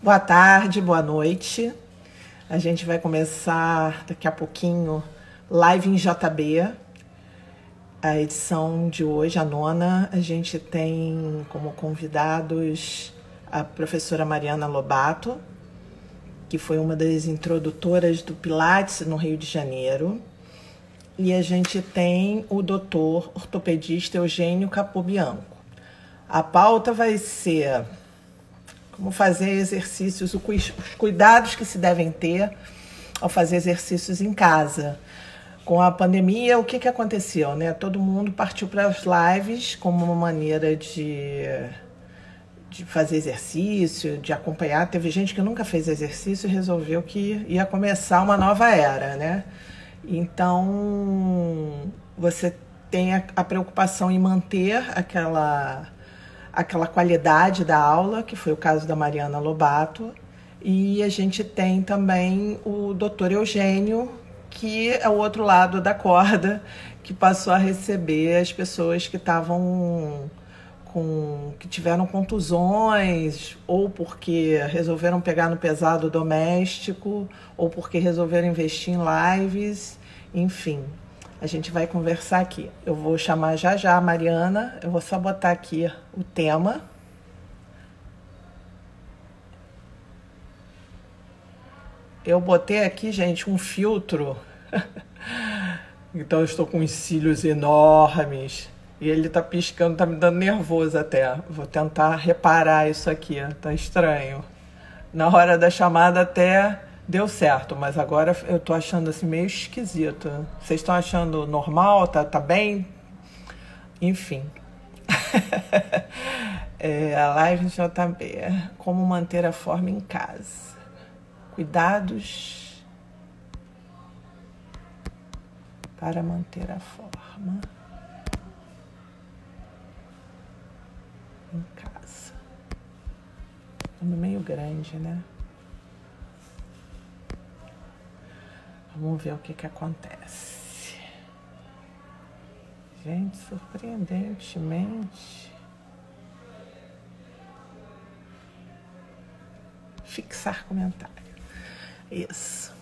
Boa tarde, boa noite. A gente vai começar daqui a pouquinho live em JB. A edição de hoje, a nona, a gente tem como convidados a professora Mariana Lobato, que foi uma das introdutoras do Pilates no Rio de Janeiro. E a gente tem o doutor ortopedista Eugênio Capobianco. A pauta vai ser como fazer exercícios, os cuidados que se devem ter ao fazer exercícios em casa. Com a pandemia, o que aconteceu, né? Todo mundo partiu para as lives como uma maneira de fazer exercício, de acompanhar. Teve gente que nunca fez exercício e resolveu que ia começar uma nova era, né? Então, você tem a preocupação em manter aquela qualidade da aula, que foi o caso da Mariana Lobato, e a gente tem também o doutor Eugênio, que é o outro lado da corda, que passou a receber as pessoas que que tiveram contusões, ou porque resolveram pegar no pesado doméstico, ou porque resolveram investir em lives, enfim. A gente vai conversar aqui. Eu vou chamar já a Mariana, eu vou só botar aqui o tema. Eu botei aqui, gente, um filtro. Então eu estou com os cílios enormes. E ele tá piscando, tá me dando nervoso até. Vou tentar reparar isso aqui, tá estranho. Na hora da chamada até deu certo, mas agora eu tô achando assim meio esquisito. Vocês estão achando normal? Tá bem? Enfim. A live JB. Como manter a forma em casa. Cuidados para manter a forma em casa. Nome meio grande, né? Vamos ver o que acontece. Gente, surpreendentemente. Fixar comentário. Isso.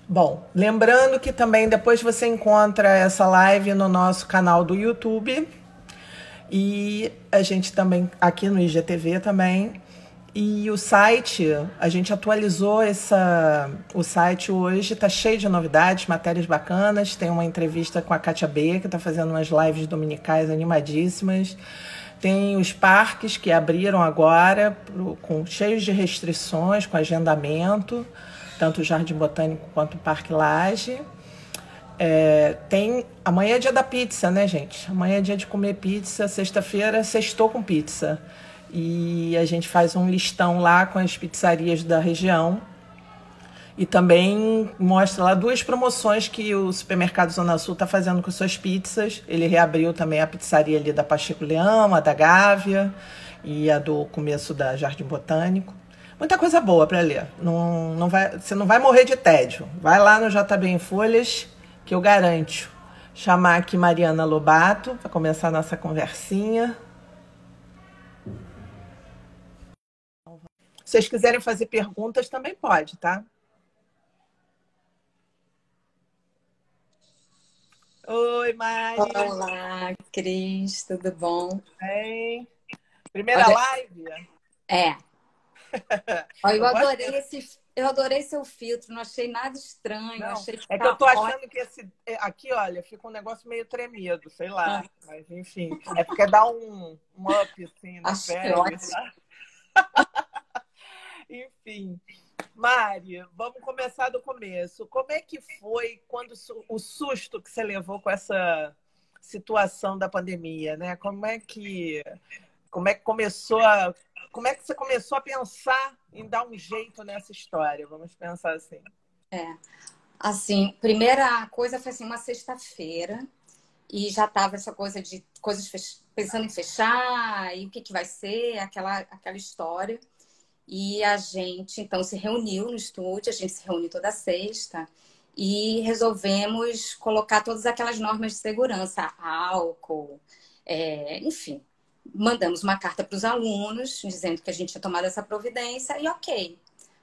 Bom, lembrando que também depois você encontra essa live no nosso canal do YouTube. E a gente também, aqui no IGTV também. E o site, a gente atualizou o site hoje, está cheio de novidades, matérias bacanas. Tem uma entrevista com a Kátia B, que está fazendo umas lives dominicais animadíssimas. Tem os parques que abriram agora, cheios de restrições, com agendamento, tanto o Jardim Botânico quanto o Parque Lage. Amanhã é dia da pizza, né, gente? Amanhã é dia de comer pizza, sexta-feira, sextou com pizza. E a gente faz um listão lá com as pizzarias da região. E também mostra lá 2 promoções que o supermercado Zona Sul está fazendo com suas pizzas. Ele reabriu também a pizzaria ali da Pacheco Leão, a da Gávea e a do começo da Jardim Botânico. Muita coisa boa para ler. Você não vai morrer de tédio. Vai lá no JB em Folhas, que eu garanto. Chamar aqui Mariana Lobato para começar a nossa conversinha. Se vocês quiserem fazer perguntas, também pode, tá? Oi, Mari. Olá, Cris, tudo bom? Tudo bem? Primeira Olha, live? é. Ó, Eu gosto eu adorei seu filtro, não achei nada estranho, Não, achei que é que eu tá tô ótimo. achando que aqui, olha, fica um negócio meio tremido, sei lá. Mas, enfim, é porque dá um up, assim, na Achei pele, ótimo. sabe? Enfim. Mari, vamos começar do começo. Como é que foi quando o susto que você levou com essa situação da pandemia, né? Como é que você começou a pensar em dar um jeito nessa história? Vamos pensar assim. Assim, primeira coisa foi assim, uma sexta-feira e já tava essa coisa de pensando em fechar e o que vai ser, aquela história. E a gente, então, se reuniu no estúdio, a gente se reúne toda sexta e resolvemos colocar todas aquelas normas de segurança, álcool, enfim, mandamos uma carta para os alunos, dizendo que a gente tinha tomado essa providência, e ok.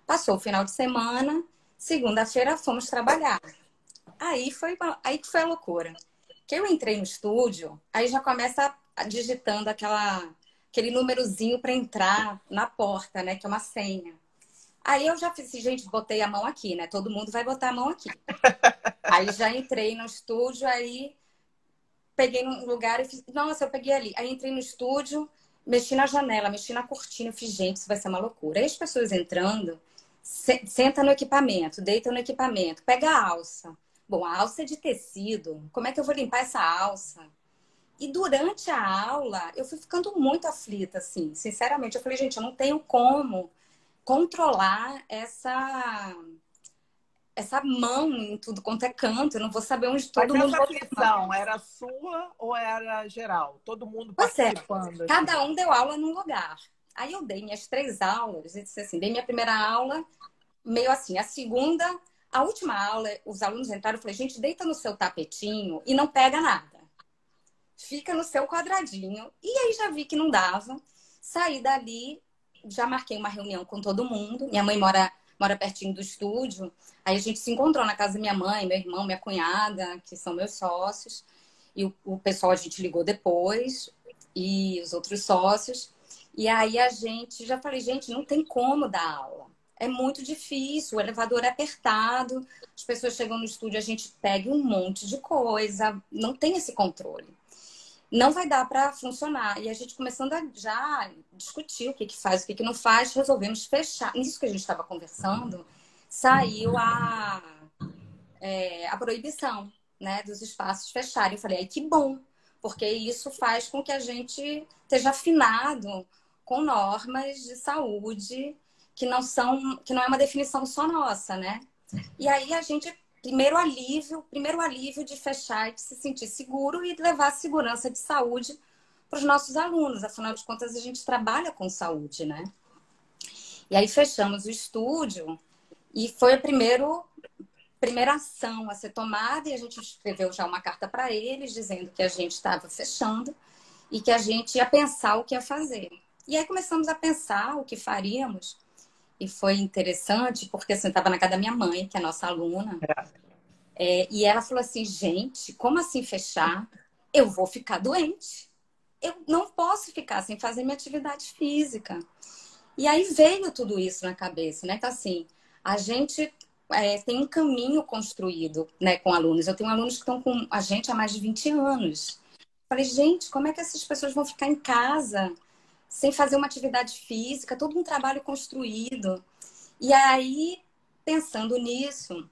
Passou o final de semana, segunda-feira fomos trabalhar. Aí que foi a loucura. Que eu entrei no estúdio, aí já começa digitando aquele númerozinho para entrar na porta, né? Que é uma senha. Aí eu já fiz assim, gente, botei a mão aqui, né? Todo mundo vai botar a mão aqui. Aí já entrei no estúdio, aí peguei num lugar e fiz, nossa, eu peguei ali. Aí entrei no estúdio, mexi na janela, mexi na cortina, eu fiz, gente, isso vai ser uma loucura. Aí as pessoas entrando, senta no equipamento, deita no equipamento, pega a alça. Bom, a alça é de tecido, como é que eu vou limpar essa alça? E durante a aula, eu fui ficando muito aflita, assim, sinceramente. Eu falei, gente, eu não tenho como controlar essa mão em tudo quanto é canto. Eu não vou saber onde Mas todo mundo essa botar. aflição era sua ou era geral? Todo mundo Pois é, participando, assim? cada um deu aula num lugar. Aí eu dei minhas 3 aulas, e disse assim, dei minha primeira aula, meio assim, a segunda, a última aula, os alunos entraram, eu falei, gente, deita no seu tapetinho e não pega nada. Fica no seu quadradinho. E aí já vi que não dava. Saí dali, já marquei uma reunião com todo mundo. Minha mãe mora pertinho do estúdio. Aí a gente se encontrou na casa da minha mãe, meu irmão, minha cunhada, que são meus sócios. E o pessoal a gente ligou depois, e os outros sócios. E aí a gente já falei, gente, não tem como dar aula. É muito difícil, o elevador é apertado, as pessoas chegam no estúdio, a gente pega um monte de coisa, não tem esse controle. Não vai dar para funcionar. E a gente começando a já discutir o que que faz, o que que não faz, resolvemos fechar. Nisso que a gente estava conversando, saiu a proibição, né, dos espaços fecharem. Eu falei, ai, que bom, porque isso faz com que a gente esteja afinado com normas de saúde que não é uma definição só nossa, né? E aí a gente, primeiro alívio de fechar e de se sentir seguro e levar segurança de saúde para os nossos alunos. Afinal de contas, a gente trabalha com saúde, né? E aí fechamos o estúdio e foi a primeira ação a ser tomada, e a gente escreveu já uma carta para eles dizendo que a gente estava fechando e que a gente ia pensar o que ia fazer. E aí começamos a pensar o que faríamos, e foi interessante porque assim, eu estava na casa da minha mãe, que é nossa aluna, e ela falou assim, gente, como assim fechar? Eu vou ficar doente. Eu não posso ficar sem fazer minha atividade física. E aí veio tudo isso na cabeça, né? Então, assim, a gente tem um caminho construído, né, com alunos. Eu tenho alunos que estão com a gente há mais de 20 anos. Falei, gente, como é que essas pessoas vão ficar em casa sem fazer uma atividade física? Todo um trabalho construído. E aí, pensando nisso,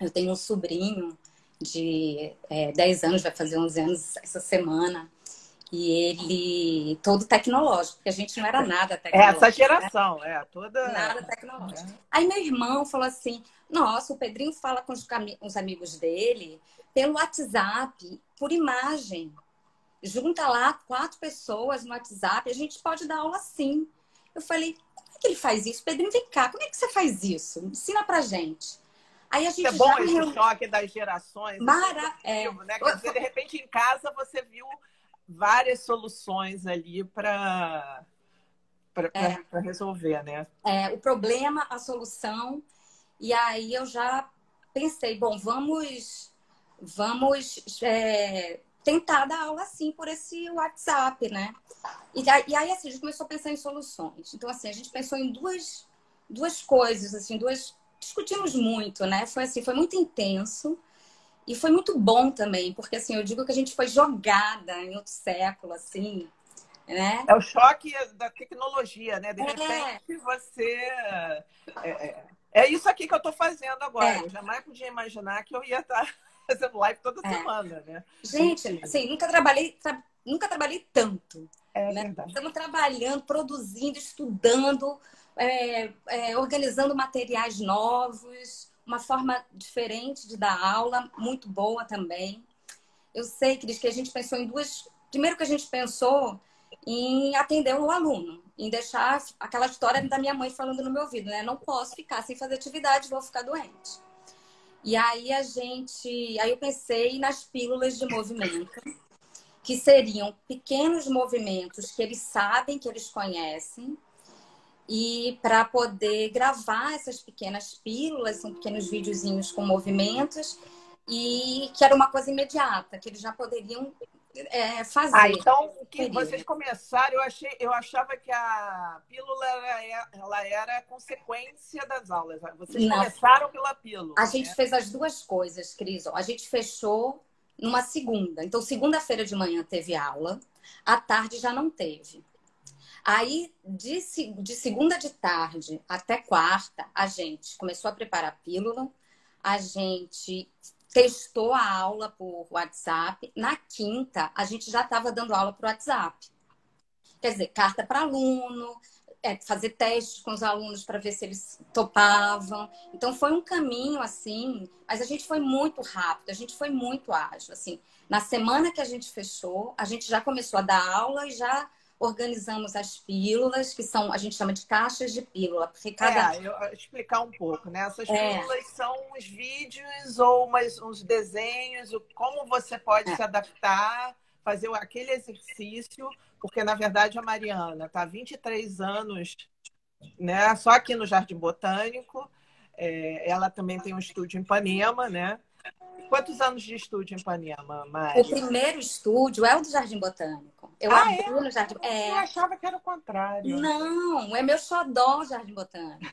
eu tenho um sobrinho de 10 anos, vai fazer 11 anos essa semana. E ele, todo tecnológico, porque a gente não era nada tecnológico. Essa geração, toda. Nada tecnológico. Aí meu irmão falou assim, nossa, o Pedrinho fala com os amigos dele pelo WhatsApp, por imagem. Junta lá 4 pessoas no WhatsApp, a gente pode dar aula sim. Eu falei, como é que ele faz isso? Pedrinho, vem cá, como é que você faz isso? Ensina pra gente. Aí a gente é bom esse choque das gerações. Né? Quer dizer, de repente, em casa, você viu várias soluções ali para resolver, né? O problema, a solução. E aí eu já pensei, bom, vamos tentar dar aula assim por esse WhatsApp, né? E aí assim, a gente começou a pensar em soluções. Então, assim, a gente pensou em duas coisas, assim, discutimos muito, né? Foi assim, foi muito intenso e foi muito bom também, porque assim, eu digo que a gente foi jogada em outro século, assim, né? É o choque da tecnologia, né? De repente você... É isso aqui que eu estou fazendo agora. Eu jamais podia imaginar que eu ia estar fazendo live toda semana, né? Gente, assim, nunca trabalhei tanto. Né? Verdade. Estamos trabalhando, produzindo, estudando, organizando materiais novos, uma forma diferente de dar aula, muito boa também. Eu sei, Cris, que a gente pensou em duas... Primeiro que a gente pensou em atender o aluno, em deixar aquela história da minha mãe falando no meu ouvido, né? Não posso ficar sem fazer atividade, vou ficar doente. E aí eu pensei nas pílulas de movimento, que seriam pequenos movimentos que eles sabem, que eles conhecem, e para poder gravar essas pequenas pílulas, são pequenos videozinhos com movimentos, e que era uma coisa imediata, que eles já poderiam fazer. Então o que vocês começaram, eu achava que a pílula ela era consequência das aulas. Vocês Não. começaram pela pílula. A gente fez as duas coisas, Cris. A gente fechou numa segunda. Então, segunda-feira de manhã teve aula, à tarde já não teve. Aí, de segunda de tarde até quarta, a gente começou a preparar a pílula, a gente testou a aula por WhatsApp. Na quinta, a gente já estava dando aula por WhatsApp. Quer dizer, carta para aluno, fazer testes com os alunos para ver se eles topavam. Então, foi um caminho, assim, mas a gente foi muito rápido, a gente foi muito ágil. Assim, na semana que a gente fechou, a gente já começou a dar aula e já organizamos as pílulas, que são, a gente chama de caixas de pílula. Porque eu explicar um pouco, né? Essas pílulas são uns vídeos ou uns desenhos, como você pode se adaptar, fazer aquele exercício, porque, na verdade, a Mariana está há 23 anos, né? Só aqui no Jardim Botânico. Ela também tem um estúdio em Ipanema, né? Quantos anos de estúdio em Ipanema, Mari? O primeiro estúdio é o do Jardim Botânico. Eu abri no Jardim... Eu achava que era o contrário. Não, é meu xodó, Jardim Botânico.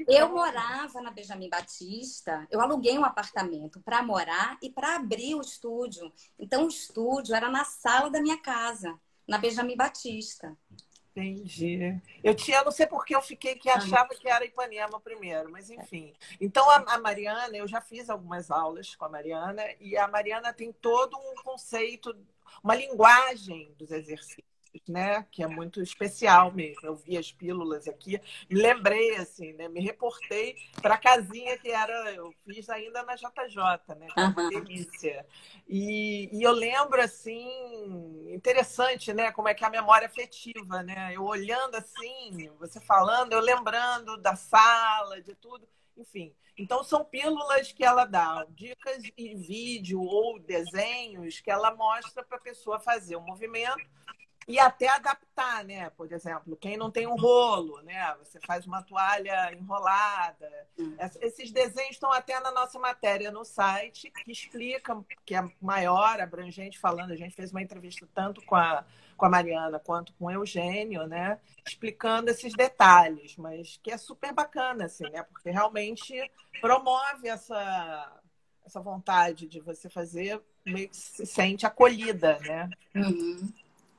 Eu morava na Benjamin Batista, eu aluguei um apartamento para morar e para abrir o estúdio. Então, o estúdio era na sala da minha casa, na Benjamin Batista. Entendi. Eu não sei por que eu fiquei que achava que era Ipanema primeiro, mas enfim. Então, a Mariana, eu já fiz algumas aulas com a Mariana, e a Mariana tem todo um conceito, uma linguagem dos exercícios, né? Que é muito especial mesmo. Eu vi as pílulas aqui, me lembrei, assim, né? Me reportei para a casinha que eu fiz ainda na JJ, né? Que é uma delícia. E eu lembro, assim, interessante, né? Como é que é a memória afetiva, né? Eu olhando assim, você falando, eu lembrando da sala, de tudo, enfim. Então, são pílulas que ela dá, dicas em vídeo ou desenhos que ela mostra para a pessoa fazer o movimento e até adaptar, né? Por exemplo, quem não tem um rolo, né? Você faz uma toalha enrolada. Esses desenhos estão até na nossa matéria no site, que explicam, que é maior, abrangente, falando. A gente fez uma entrevista tanto com a Mariana quanto com o Eugênio, né? Explicando esses detalhes, mas que é super bacana, assim, né? Porque realmente promove essa vontade de você fazer, meio que se sente acolhida, né?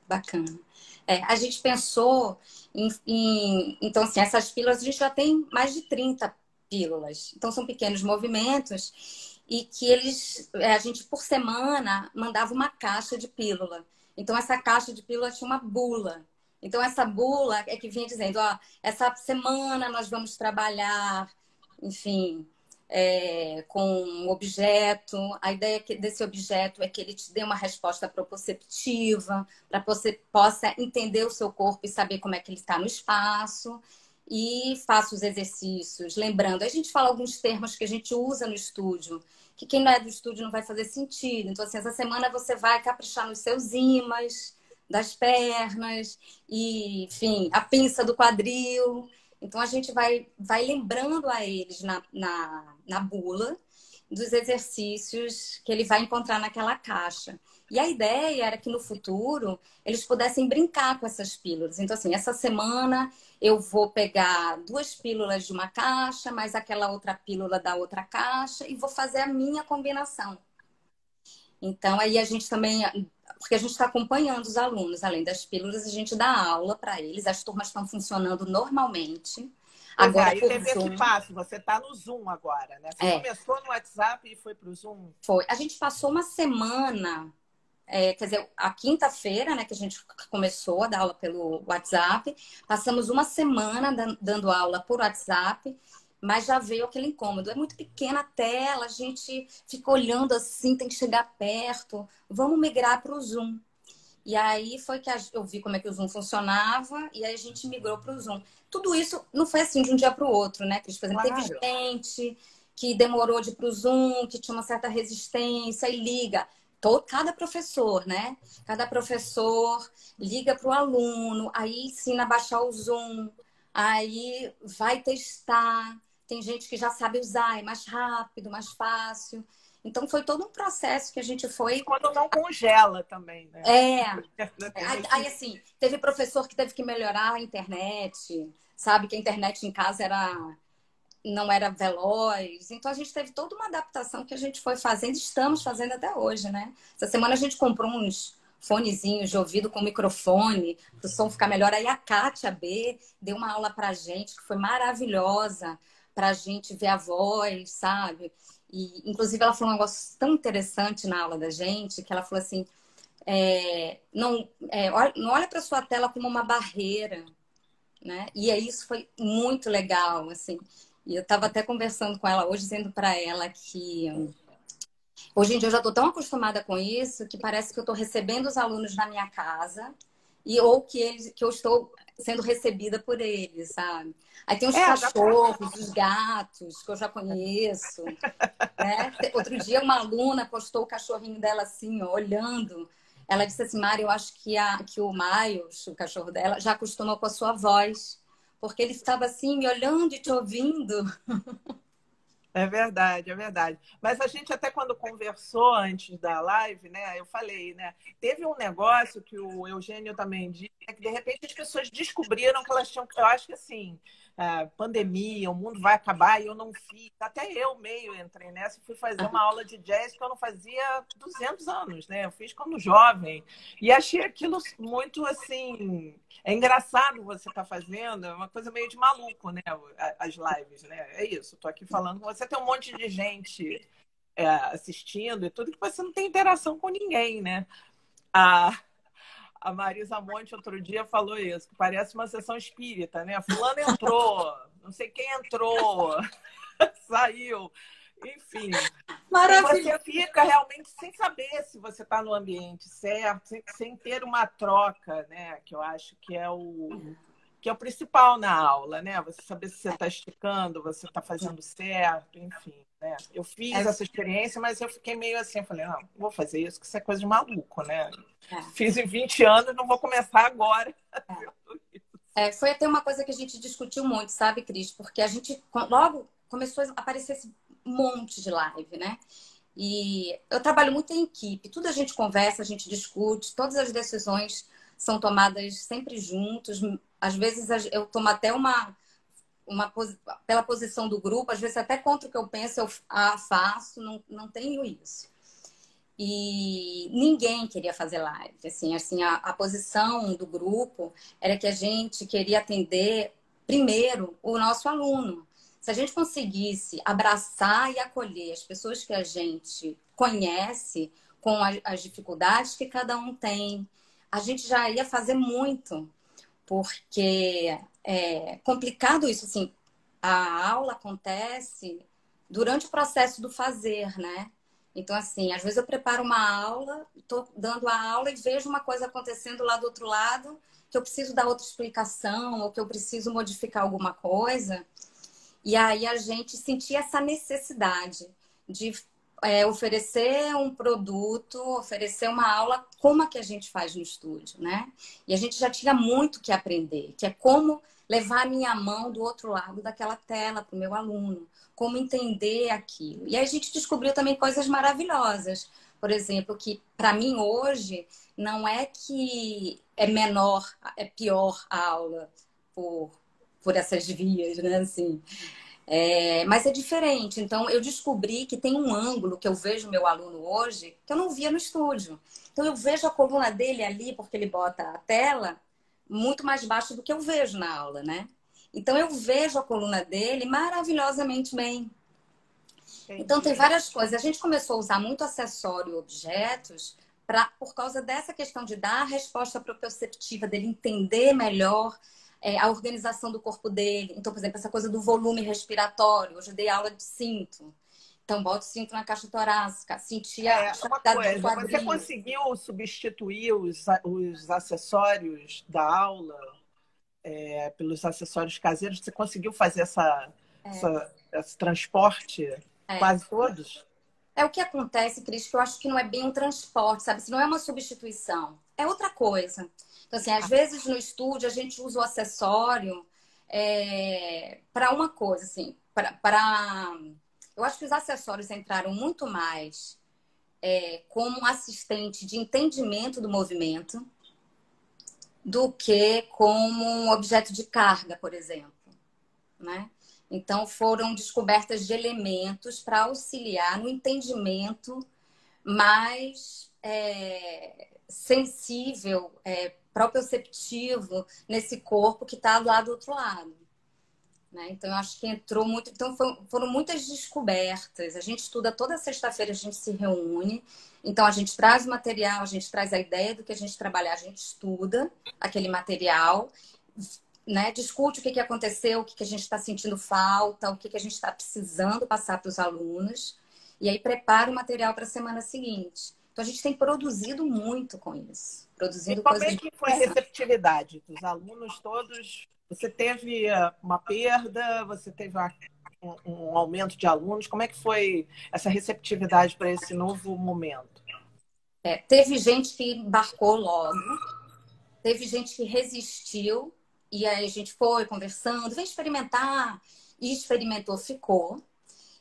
Bacana. A gente pensou então, assim, essas pílulas, a gente já tem mais de 30 pílulas. Então, são pequenos movimentos e que a gente, por semana, mandava uma caixa de pílula. Então, essa caixa de pílula tinha uma bula. Então, essa bula é que vinha dizendo, essa semana nós vamos trabalhar, enfim... com um objeto. A ideia desse objeto é que ele te dê uma resposta proprioceptiva, para que você possa entender o seu corpo e saber como é que ele está no espaço. E faça os exercícios. Lembrando, a gente fala alguns termos que a gente usa no estúdio, que quem não é do estúdio não vai fazer sentido. Então, assim, essa semana você vai caprichar nos seus ímãs, das pernas, e, enfim, a pinça do quadril. Então, a gente vai lembrando a eles na bula dos exercícios que ele vai encontrar naquela caixa. E a ideia era que, no futuro, eles pudessem brincar com essas pílulas. Então, assim, essa semana eu vou pegar 2 pílulas de uma caixa, mais aquela outra pílula da outra caixa, e vou fazer a minha combinação. Então, aí a gente também... Porque a gente está acompanhando os alunos. Além das pílulas, a gente dá aula para eles. As turmas estão funcionando normalmente. Agora, e teve esse passo. Você está no Zoom agora, né? Você começou no WhatsApp e foi para o Zoom? Foi. A gente passou uma semana... quer dizer, a quinta-feira, né, que a gente começou a dar aula pelo WhatsApp. Passamos uma semana dando aula por WhatsApp. Mas já veio aquele incômodo. É muito pequena a tela, a gente fica olhando assim, tem que chegar perto. Vamos migrar para o Zoom. E aí foi que eu vi como é que o Zoom funcionava e aí a gente migrou para o Zoom. Tudo isso não foi assim de um dia para o outro, né, Cris? Por exemplo, teve gente que demorou de ir para o Zoom, que tinha uma certa resistência e liga. cada professor, né? Cada professor liga para o aluno, aí ensina a baixar o Zoom, aí vai testar. Tem gente que já sabe usar, é mais rápido, mais fácil. Então, foi todo um processo que a gente foi. Quando não congela também, né? É. Aí, assim, teve professor que teve que melhorar a internet, sabe? Que a internet em casa não era veloz. Então, a gente teve toda uma adaptação que a gente foi fazendo, estamos fazendo até hoje, né? Essa semana a gente comprou uns fonezinhos de ouvido com microfone, para o som ficar melhor. Aí a Kátia B deu uma aula para a gente, que foi maravilhosa, para a gente ver a voz, sabe? E, inclusive, ela falou um negócio tão interessante na aula da gente, que ela falou assim, não olha para sua tela como uma barreira, né? E isso foi muito legal, assim. E eu estava até conversando com ela hoje, dizendo para ela que hoje em dia eu já estou tão acostumada com isso que parece que eu estou recebendo os alunos na minha casa ou que eu estou sendo recebida por eles, sabe? Aí tem os cachorros, os gatos que eu já conheço, né? Outro dia uma aluna postou o cachorrinho dela assim, ó, olhando. Ela disse assim, Mari, eu acho que o Miles, o cachorro dela, já acostumou com a sua voz. Porque ele estava assim, me olhando e te ouvindo. É verdade, é verdade. Mas a gente até quando conversou antes da live, né? Eu falei, né? Teve um negócio que o Eugênio também disse, que de repente as pessoas descobriram que elas tinham. Eu acho que assim, pandemia, o mundo vai acabar e eu não fiz. Até eu meio entrei nessa e fui fazer uma aula de jazz que eu não fazia 200 anos, né? Eu fiz quando jovem. E achei aquilo muito assim. É engraçado você estar fazendo, é uma coisa meio de maluco, né? As lives, né? É isso, estou aqui falando com você, tem um monte de gente assistindo e tudo, que você não tem interação com ninguém, né? A, a Marisa Monte outro dia falou isso, que parece uma sessão espírita, né? Fulano entrou, não sei quem entrou, saiu, enfim. Maravilha. E você fica realmente sem saber se você está no ambiente certo, sem ter uma troca, né? Que eu acho que é o principal na aula, né? Você saber se você está esticando, você está fazendo certo, enfim, né? Eu fiz essa experiência, mas eu fiquei meio assim, eu falei, não vou fazer isso, que isso é coisa de maluco, né? Fiz em 20 anos, não vou começar agora. Foi até uma coisa que a gente discutiu muito, sabe, Cris? Porque a gente logo começou a aparecer esse monte de live, né? E eu trabalho muito em equipe, tudo a gente conversa, a gente discute, todas as decisões são tomadas sempre juntos. Às vezes eu tomo até pela posição do grupo, às vezes até contra o que eu penso, eu faço, não tenho isso. E ninguém queria fazer live. Assim, a posição do grupo era que a gente queria atender primeiro o nosso aluno. Se a gente conseguisse abraçar e acolher as pessoas que a gente conhece com as dificuldades que cada um tem, a gente já ia fazer muito, porque é complicado isso, assim, a aula acontece durante o processo do fazer, né? Então, assim, às vezes eu preparo uma aula, estou dando a aula e vejo uma coisa acontecendo lá do outro lado, que eu preciso dar outra explicação, ou que eu preciso modificar alguma coisa. E aí a gente sentia essa necessidade de oferecer um produto, oferecer uma aula como a que a gente faz no estúdio, né? E a gente já tinha muito que aprender, que é como levar a minha mão do outro lado daquela tela para o meu aluno, como entender aquilo. E aí a gente descobriu também coisas maravilhosas. Por exemplo, que para mim hoje não é que é menor, é pior a aula por essas vias, né? Assim, mas é diferente. Então, eu descobri que tem um ângulo que eu vejo meu aluno hoje que eu não via no estúdio. Então, eu vejo a coluna dele ali, porque ele bota a tela muito mais baixa do que eu vejo na aula, né? Então, eu vejo a coluna dele maravilhosamente bem. Entendi. Então, tem várias coisas. A gente começou a usar muito acessório e objetos por causa dessa questão de dar a resposta proprioceptiva, dele entender melhor a organização do corpo dele. Então, por exemplo, essa coisa do volume respiratório. Hoje eu dei aula de cinto. Então, boto o cinto na caixa torácica. Sentia uma coisa. Você conseguiu substituir os acessórios da aula pelos acessórios caseiros? Você conseguiu fazer esse transporte quase todos? É o que acontece, Cris, que eu acho que não é bem um transporte, sabe? Se não é uma substituição, é outra coisa. Então, assim, às vezes no estúdio a gente usa o acessório para uma coisa, assim, eu acho que os acessórios entraram muito mais como um assistente de entendimento do movimento do que como um objeto de carga, por exemplo, né? Então, foram descobertas de elementos para auxiliar no entendimento mais sensível, proprioceptivo nesse corpo que está lá do outro lado. Né? Então, eu acho que entrou muito. Então, foram muitas descobertas. A gente estuda toda sexta-feira, a gente se reúne. Então, a gente traz o material, a gente traz a ideia do que a gente trabalhar, a gente estuda aquele material, né? Discute o que aconteceu, o que a gente está sentindo falta, o que a gente está precisando passar para os alunos. E aí, prepara o material para a semana seguinte. Então, a gente tem produzido muito com isso. E Produzindo como coisas é que foi a receptividade dos alunos todos? Você teve uma perda? Você teve um aumento de alunos? Como é que foi essa receptividade para esse novo momento? Teve gente que embarcou logo, teve gente que resistiu, e aí a gente foi conversando, vem experimentar, e experimentou, ficou.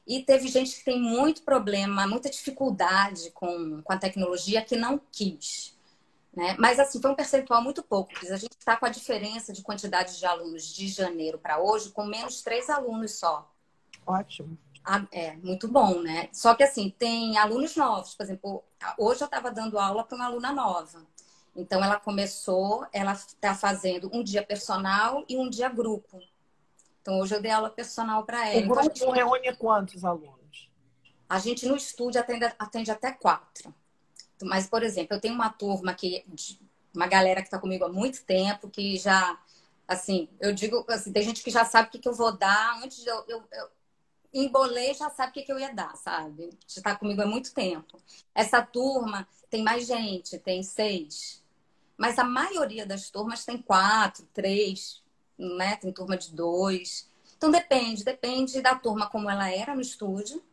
E teve gente que tem muito problema, muita dificuldade com a tecnologia que não quis. Né? Mas, assim, foi um percentual muito pouco. A gente está com a diferença de quantidade de alunos de janeiro para hoje com menos 3 alunos só. Ótimo. Muito bom, né? Só que, assim, tem alunos novos. Por exemplo, hoje eu estava dando aula para uma aluna nova. Então, ela está fazendo um dia personal e um dia grupo. Então, hoje eu dei aula personal para ela. O grupo reúne quantos alunos? A gente no estúdio atende até 4. Mas, por exemplo, eu tenho uma turma uma galera que está comigo há muito tempo, que já, assim, eu digo, assim, tem gente que já sabe o que eu vou dar, antes de eu embolei, já sabe o que eu ia dar, sabe? Já está comigo há muito tempo. Essa turma tem mais gente, tem 6. Mas a maioria das turmas tem 4, 3, né? Tem turma de 2. Então, depende da turma como ela era no estúdio,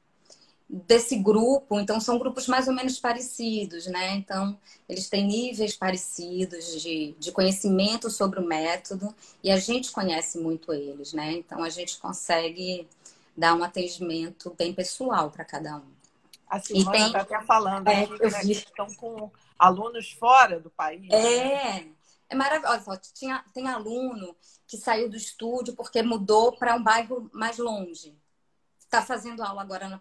desse grupo. Então, são grupos mais ou menos parecidos, né? Então, eles têm níveis parecidos de conhecimento sobre o método e a gente conhece muito eles, né? Então, a gente consegue dar um atendimento bem pessoal para cada um. A Simone está até falando aqui, eu né, vi. que estão com alunos fora do país. É maravilhoso. Tem aluno que saiu do estúdio porque mudou para um bairro mais longe. Está fazendo aula agora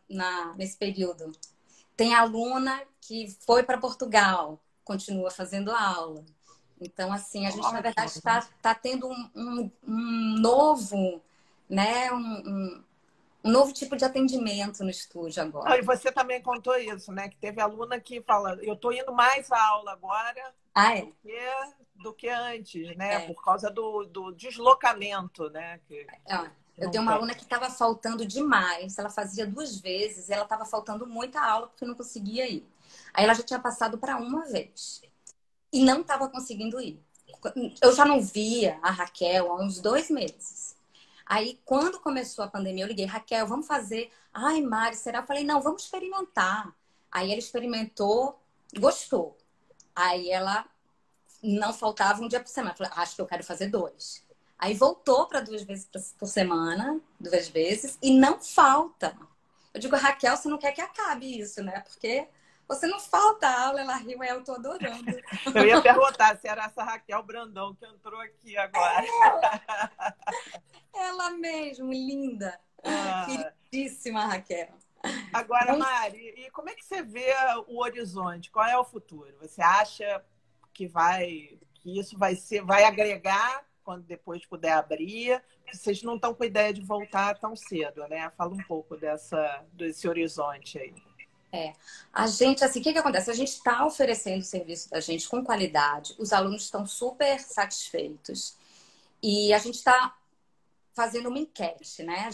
nesse período. Tem aluna que foi para Portugal, continua fazendo aula. Então, assim, a gente, na verdade, está tendo um novo, né, um novo tipo de atendimento no estúdio agora. E você também contou isso, né? Que teve aluna que fala, eu estou indo mais à aula agora do que antes, né? Por causa do deslocamento, né? Eu tenho uma aluna que estava faltando demais. Ela fazia 2 vezes, ela estava faltando muita aula porque não conseguia ir. Aí ela já tinha passado para uma vez e não estava conseguindo ir. Eu já não via a Raquel há uns 2 meses. Aí, quando começou a pandemia, eu liguei, Raquel, vamos fazer. Ai, Mari, será? Eu falei, não, vamos experimentar. Aí ela experimentou, gostou. Aí ela não faltava um dia por semana. Eu falei, acho que eu quero fazer 2. Aí voltou para 2 vezes por semana, 2 vezes, e não falta. Eu digo, Raquel, você não quer que acabe isso, né? Porque você não falta aula, ela riu, eu tô adorando. Eu ia perguntar se era essa Raquel Brandão que entrou aqui agora. Ela mesmo, linda. Queridíssima Raquel. Agora, Mari, e como é que você vê o horizonte? Qual é o futuro? Você acha que isso vai agregar quando depois puder abrir? Vocês não estão com ideia de voltar tão cedo, né? Fala um pouco desse horizonte aí. A gente, assim, o que acontece? A gente está oferecendo o serviço da gente com qualidade, os alunos estão super satisfeitos e a gente está fazendo uma enquete, né?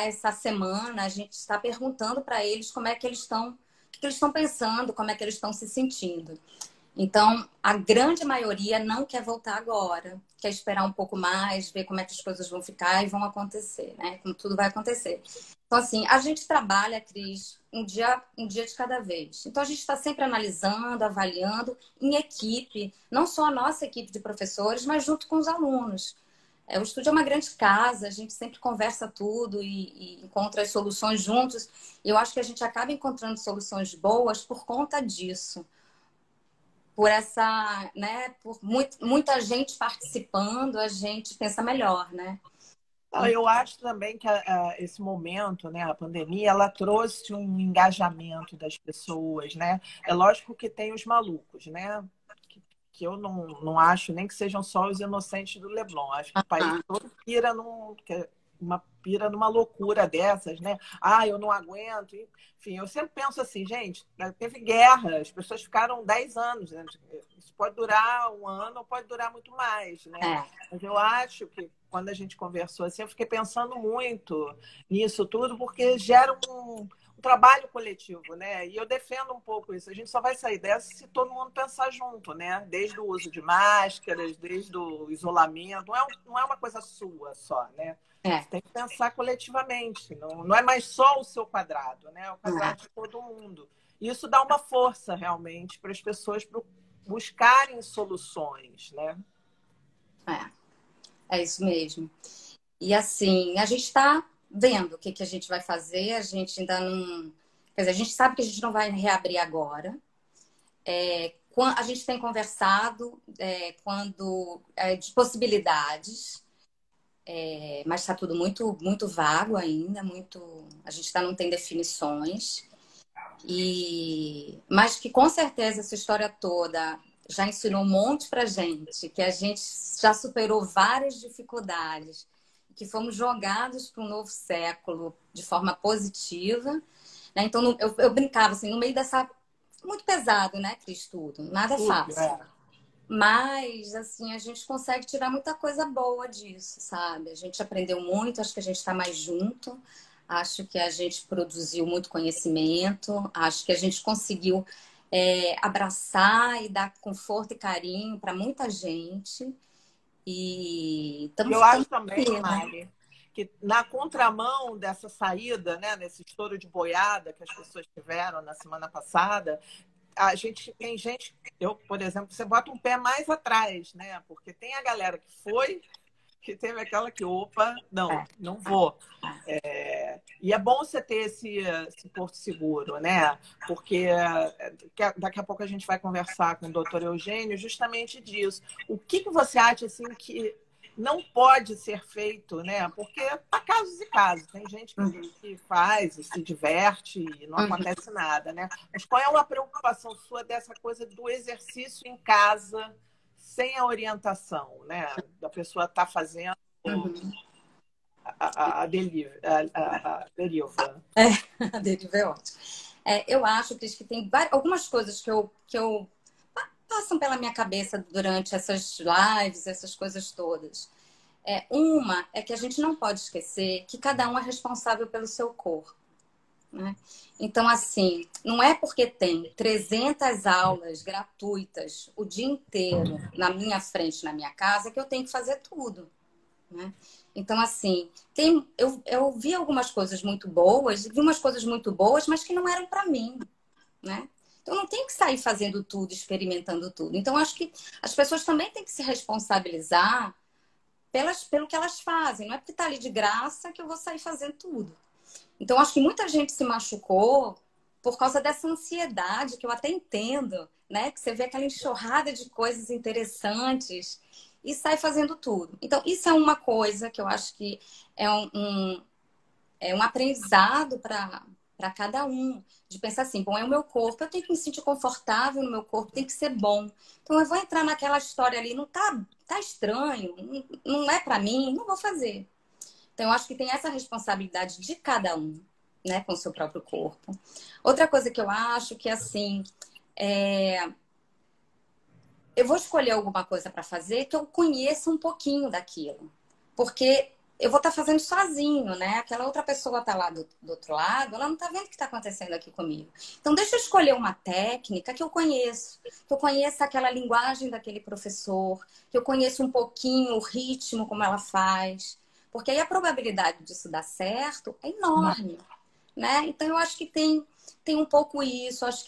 Essa semana, a gente está perguntando para eles como é que eles estão, o que eles estão pensando, como é que eles estão se sentindo. Então, a grande maioria não quer voltar agora, quer esperar um pouco mais, ver como é que as coisas vão ficar e vão acontecer, né? Como tudo vai acontecer. Então, assim, a gente trabalha, Cris, um dia de cada vez. Então, a gente está sempre analisando, avaliando em equipe, não só a nossa equipe de professores, mas junto com os alunos. O estúdio é uma grande casa, a gente sempre conversa tudo e encontra as soluções juntos. E eu acho que a gente acaba encontrando soluções boas por conta disso. Por essa, né, por muita gente participando, a gente pensa melhor, né? Não, eu acho também que esse momento, né, a pandemia, ela trouxe um engajamento das pessoas, né? É lógico que tem os malucos, né? Que eu não acho nem que sejam só os inocentes do Leblon. Acho que o país todo pira numa loucura dessas, né? Ah, eu não aguento. Enfim, eu sempre penso assim, gente, teve guerra, as pessoas ficaram 10 anos, né? Isso pode durar um ano ou pode durar muito mais, né? Mas eu acho que quando a gente conversou assim, eu fiquei pensando muito nisso tudo, porque gera um trabalho coletivo, né? E eu defendo um pouco isso. A gente só vai sair dessa se todo mundo pensar junto, né? Desde o uso de máscaras, desde o isolamento. Não é uma coisa sua só, né? Você tem que pensar coletivamente. Não é mais só o seu quadrado, né? É o quadrado de todo mundo. E isso dá uma força, realmente, para as pessoas buscarem soluções, né? É isso mesmo. E assim, a gente está vendo o que a gente vai fazer, a gente ainda não. Quer dizer, a gente sabe que a gente não vai reabrir agora. A gente tem conversado de possibilidades, mas está tudo muito, muito vago ainda, a gente ainda não tem definições. Mas que com certeza essa história toda já ensinou um monte pra gente, que a gente já superou várias dificuldades, que fomos jogados para um novo século de forma positiva, né? Então eu brincava assim, no meio dessa muito pesado, né, Cris, tudo, nada fácil. Mas assim, a gente consegue tirar muita coisa boa disso, sabe? A gente aprendeu muito, acho que a gente está mais junto. Acho que a gente produziu muito conhecimento, acho que a gente conseguiu abraçar e dar conforto e carinho para muita gente. E eu acho também, Mari, que na contramão dessa saída, né, nesse estouro de boiada que as pessoas tiveram na semana passada, a gente tem gente, eu, por exemplo, você bota um pé mais atrás, né? Porque tem a galera que foi, que teve aquela que, opa, não vou. E é bom você ter esse porto seguro, né? Porque daqui a pouco a gente vai conversar com o doutor Eugênio justamente disso. O que você acha assim, que não pode ser feito, né? Porque há casos e casos. Tem gente que faz e se diverte e não acontece nada, né? Mas qual é uma preocupação sua dessa coisa do exercício em casa sem a orientação, né? Da pessoa estar fazendo a deriva. A deriva é ótimo. Eu acho, Cris, que tem algumas coisas que eu passam pela minha cabeça durante essas lives, essas coisas todas. Uma é que a gente não pode esquecer que cada um é responsável pelo seu corpo, né? Então, assim, não é porque tem 300 aulas gratuitas o dia inteiro na minha frente, na minha casa, que eu tenho que fazer tudo, né? Então, assim, eu vi algumas coisas muito boas, vi umas coisas muito boas, mas que não eram para mim, né? Então, não tem que sair fazendo tudo, experimentando tudo. Então, acho que as pessoas também têm que se responsabilizar pelo que elas fazem. Não é porque está ali de graça que eu vou sair fazendo tudo. Então, acho que muita gente se machucou por causa dessa ansiedade, que eu até entendo, né? Que você vê aquela enxurrada de coisas interessantes e sai fazendo tudo. Então, isso é uma coisa que eu acho que é um aprendizado para cada um. De pensar assim, bom, é o meu corpo, eu tenho que me sentir confortável no meu corpo, tem que ser bom. Então, eu vou entrar naquela história ali, não tá estranho, não é para mim, não vou fazer. Então, eu acho que tem essa responsabilidade de cada um, né, com o seu próprio corpo. Outra coisa que eu acho que, assim, eu vou escolher alguma coisa para fazer que eu conheça um pouquinho daquilo. Porque eu vou estar fazendo sozinho, né? Aquela outra pessoa está lá do outro lado, ela não está vendo o que está acontecendo aqui comigo. Então, deixa eu escolher uma técnica que eu conheço, que eu conheça aquela linguagem daquele professor, que eu conheça um pouquinho o ritmo, como ela faz. Porque aí a probabilidade disso dar certo é enorme, né? Então eu acho que tem um pouco isso, eu acho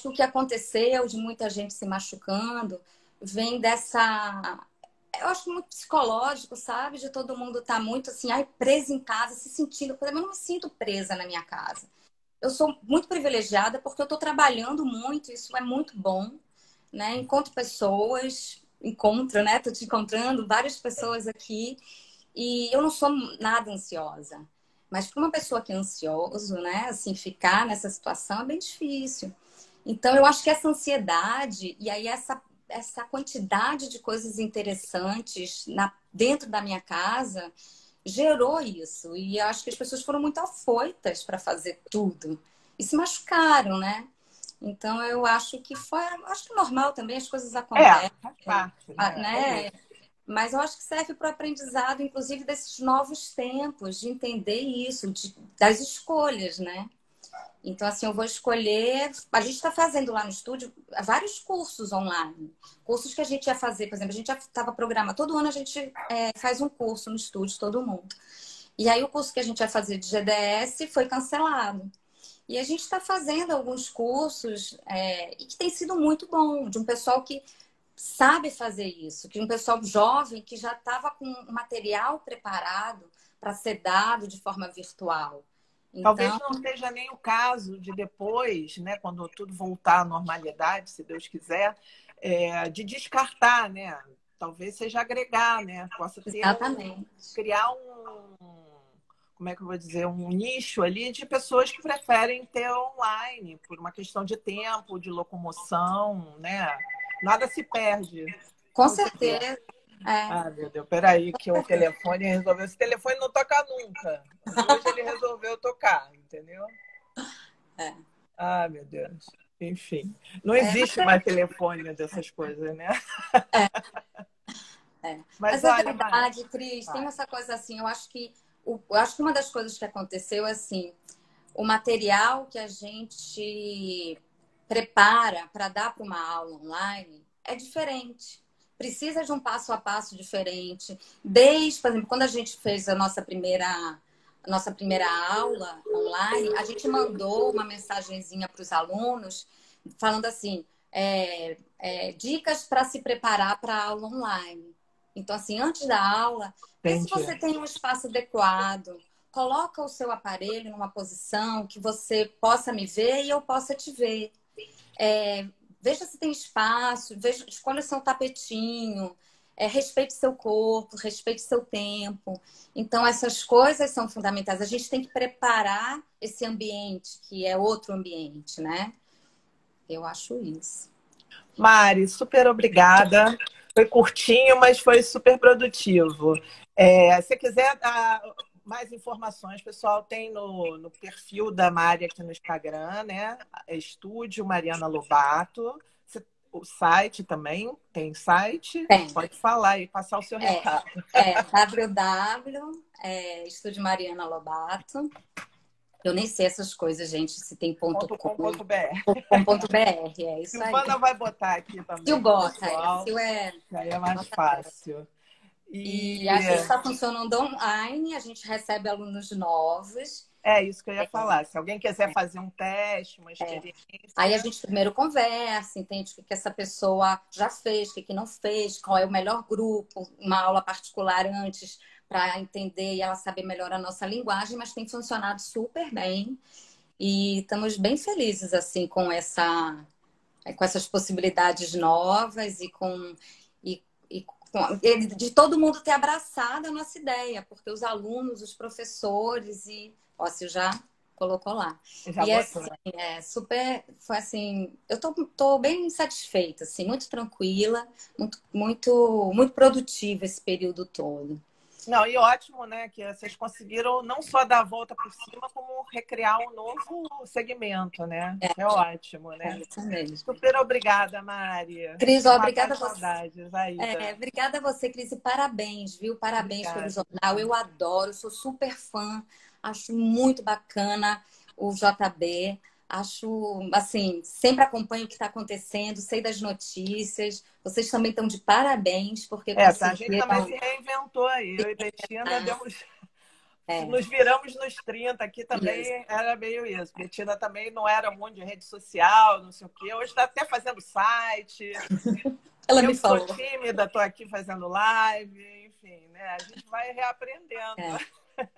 que o que aconteceu de muita gente se machucando vem dessa, eu acho muito psicológico, sabe? De todo mundo estar muito assim, ai, presa em casa, se sentindo, por exemplo, eu não me sinto presa na minha casa. Eu sou muito privilegiada porque eu estou trabalhando muito, isso é muito bom, né? Encontro pessoas, né? Tô te encontrando várias pessoas aqui e eu não sou nada ansiosa. Mas para uma pessoa que é ansioso, né? Assim, ficar nessa situação é bem difícil. Então, eu acho que essa ansiedade e aí essa quantidade de coisas interessantes dentro da minha casa gerou isso. E eu acho que as pessoas foram muito afoitas para fazer tudo. E se machucaram, né? Então, eu acho que acho que normal também, as coisas acontecem, Faz parte, né? né? Mas eu acho que serve para o aprendizado, inclusive, desses novos tempos, de entender isso, das escolhas, né? Então, assim, eu vou escolher. A gente está fazendo lá no estúdio vários cursos online. Cursos que a gente ia fazer, por exemplo, a gente já estava programando. Todo ano a gente faz um curso no estúdio, todo mundo. E aí, o curso que a gente ia fazer de GDS foi cancelado. E a gente está fazendo alguns cursos e que tem sido muito bom, de um pessoal que sabe fazer isso, que um pessoal jovem que já estava com o material preparado para ser dado de forma virtual. Talvez Então, não seja nem o caso de depois, né, quando tudo voltar à normalidade, se Deus quiser, de descartar, né? Talvez seja agregar, né? Possa ter exatamente. criar como é que eu vou dizer, um nicho ali de pessoas que preferem ter online por uma questão de tempo, de locomoção, né? Nada se perde. Com Vamos ver. certeza. É, Ah, meu Deus, peraí, que o telefone resolveu. Esse telefone não toca nunca. Hoje ele resolveu tocar, entendeu? é, Ah, meu Deus. Enfim, não mas existe mais telefone dessas coisas, né? Mas mas é olha, Mari, verdade, Cris, tem vai. essa coisa assim, eu acho que uma das coisas que aconteceu é assim, o material que a gente prepara para dar para uma aula online é diferente. Precisa de um passo a passo diferente. Por exemplo, quando a gente fez a nossa primeira aula online, a gente mandou uma mensagenzinha para os alunos falando assim, dicas para se preparar para a aula online. Então, assim, antes da aula, vê se Entendi. você tem um espaço adequado, coloca o seu aparelho numa posição que você possa me ver e eu possa te ver. Veja se tem espaço, escolha o seu tapetinho, respeite seu corpo, respeite seu tempo. Então, essas coisas são fundamentais. A gente tem que preparar esse ambiente, que é outro ambiente, né? Eu acho isso. Mari, super obrigada. Foi curtinho, mas foi super produtivo. Se quiser dar mais informações, pessoal, tem no perfil da Mari aqui no Instagram, né? Estúdio Mariana Lobato. O site também, tem site? Tem. Pode falar e passar o seu recado. Estúdio Mariana Lobato. Eu nem sei essas coisas, gente, se tem ponto .com, .com.br. .com.br, é isso aí. Silvana vai botar aqui também Sil pro bota, pessoal. Sil Que aí é mais nota 10. fácil. E a gente está funcionando online, a gente recebe alunos novos. É isso que eu ia falar. Se alguém quiser fazer um teste, uma experiência. Aí a gente primeiro conversa, entende o que essa pessoa já fez, o que não fez, qual é o melhor grupo, uma aula particular antes para entender e ela saber melhor a nossa linguagem, mas tem funcionado super bem. E estamos bem felizes assim com essas possibilidades novas de todo mundo ter abraçado a nossa ideia, porque os alunos, os professores ó, você já colocou lá. Já E botou. assim, super, foi assim, eu tô bem satisfeita, assim, muito tranquila, muito, muito, muito produtiva esse período todo. Não, e ótimo, né? Que vocês conseguiram não só dar a volta por cima, como recriar um novo segmento, né? Isso é ótimo, né? Isso mesmo. Super obrigada, Mari. Cris, Matar obrigada a você. saudades, Aida. Obrigada a você, Cris, e parabéns, viu? Parabéns pelo Obrigada. jornal. Eu adoro, sou super fã, acho muito bacana o JB. Acho, assim, sempre acompanho o que está acontecendo, sei das notícias. Vocês também estão de parabéns, porque Tá, a gente também se conseguiram. reinventou aí. Eu e Betina demos, É, nos viramos nos 30. Aqui isso. também era meio isso. Betina também não era muito de rede social, não sei o quê. Hoje está até fazendo site. Ela Eu me que sou falou. tímida, estou aqui fazendo live, enfim, né? A gente vai reaprendendo. É.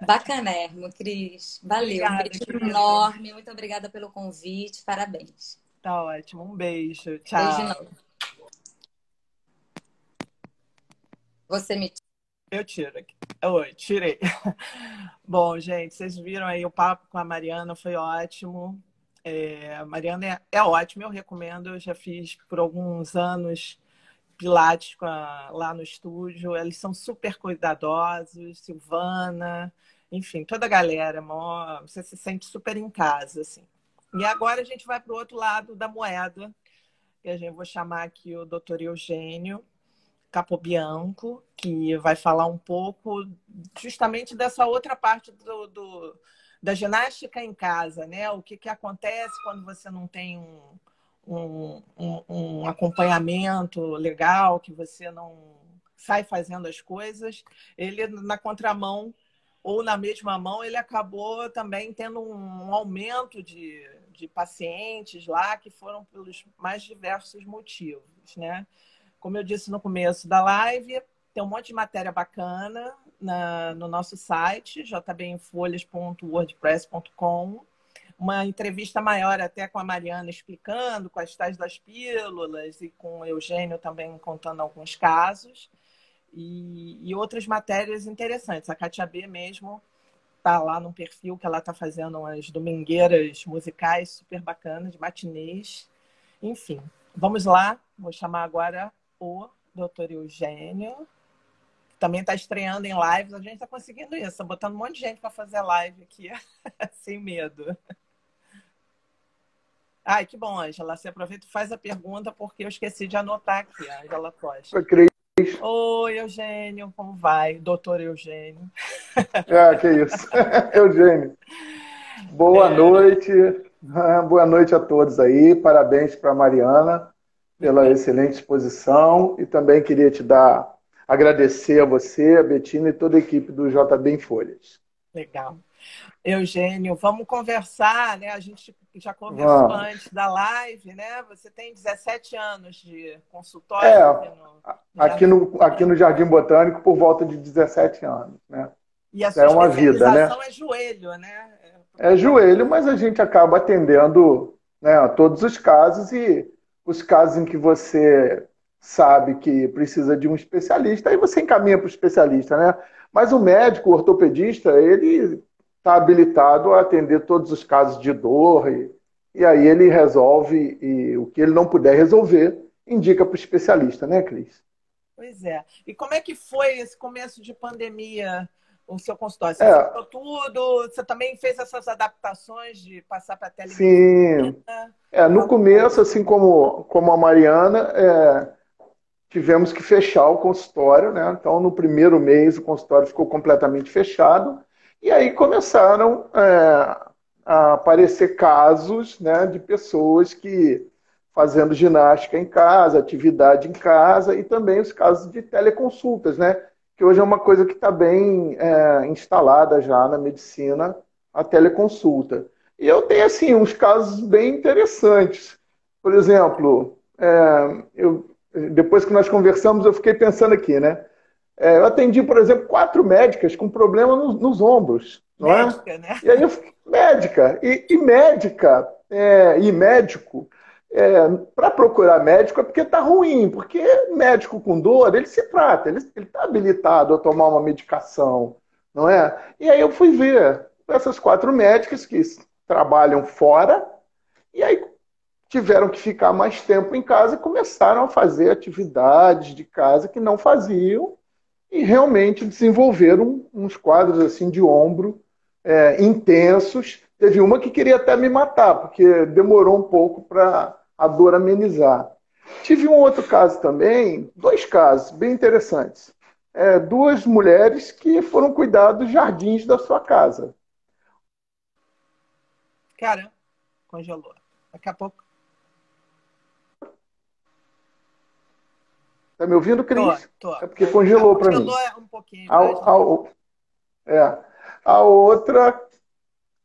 Bacanérrimo, Cris. Valeu. Um Obrigada, beijo querida. enorme. Muito obrigada pelo convite. Parabéns. Tá ótimo. Um beijo. Beijo Tchau. enorme. Você me. Eu tiro aqui. Oi, tirei. Bom, gente, vocês viram aí o papo com a Mariana, foi ótimo. A Mariana é ótima, eu recomendo. Eu já fiz por alguns anos Pilates lá no estúdio. Eles são super cuidadosos, Silvana, enfim, toda a galera. Você se sente super em casa, assim. E agora a gente vai para o outro lado da moeda, que a gente vou chamar aqui o Dr. Eugênio Capobianco, que vai falar um pouco justamente dessa outra parte da ginástica em casa, né? O que acontece quando você não tem um acompanhamento legal, que você não sai fazendo as coisas. Ele, na contramão ou na mesma mão, ele acabou também tendo um aumento de pacientes lá que foram pelos mais diversos motivos, né? Como eu disse no começo da live, tem um monte de matéria bacana no nosso site, jbemfolhas.wordpress.com. Uma entrevista maior até com a Mariana explicando com as tais das pílulas e com o Eugênio também contando alguns casos. E outras matérias interessantes. A Katia B mesmo está lá num perfil que ela está fazendo umas domingueiras musicais super bacanas, de matinês. Enfim, vamos lá. Vou chamar agora o Dr. Eugênio, que também está estreando em lives. A gente está conseguindo isso, tá botando um monte de gente para fazer live aqui, sem medo. Ai, que bom, Ângela. Você aproveita e faz a pergunta, porque eu esqueci de anotar aqui, a Ângela Costa. Oi, Eugênio, como vai? Doutor Eugênio. Que isso. Eugênio. Boa noite. Boa noite a todos aí. Parabéns para a Mariana pela excelente exposição. E também queria agradecer a você, a Betina e toda a equipe do JB em Folhas. Legal. Eugênio, vamos conversar, né? A gente já conversou antes da live, né? Você tem 17 anos de consultório aqui no Jardim Botânico por volta de 17 anos, né? E a sua especialização é joelho, né? É joelho, mas a gente acaba atendendo, né, todos os casos, e os casos em que você sabe que precisa de um especialista, aí você encaminha para o especialista, né? Mas o médico, o ortopedista, ele está habilitado a atender todos os casos de dor, e aí ele resolve, e o que ele não puder resolver, indica para o especialista, né, Cris? Pois é. E como é que foi esse começo de pandemia, o seu consultório? Você fechou tudo? Você também fez essas adaptações de passar para a telemedicina? Sim. No começo, assim como a Mariana, tivemos que fechar o consultório, né? Então, no primeiro mês, o consultório ficou completamente fechado. E aí começaram a aparecer casos, né, de pessoas que fazendo ginástica em casa, atividade em casa, e também os casos de teleconsultas, né? Que hoje é uma coisa que está bem instalada já na medicina, a teleconsulta. E eu tenho, assim, uns casos bem interessantes. Por exemplo, depois que nós conversamos, eu fiquei pensando aqui, né? Eu atendi, por exemplo, 4 médicas com problema nos ombros, não é? Médica, né? E aí, médica. E médica e médico, para procurar médico é porque está ruim, porque médico com dor, ele se trata, ele está habilitado a tomar uma medicação, não é? E aí eu fui ver essas 4 médicas que trabalham fora, e aí tiveram que ficar mais tempo em casa e começaram a fazer atividades de casa que não faziam, e realmente desenvolveram uns quadros assim de ombro intensos. Teve uma que queria até me matar, porque demorou um pouco para a dor amenizar. Tive um outro caso também, 2 casos bem interessantes. 2 mulheres que foram cuidar dos jardins da sua casa. Cara, congelou. Daqui a pouco. Tá me ouvindo, Cris? Tô. É porque congelou para mim. Congelou um pouquinho. A outra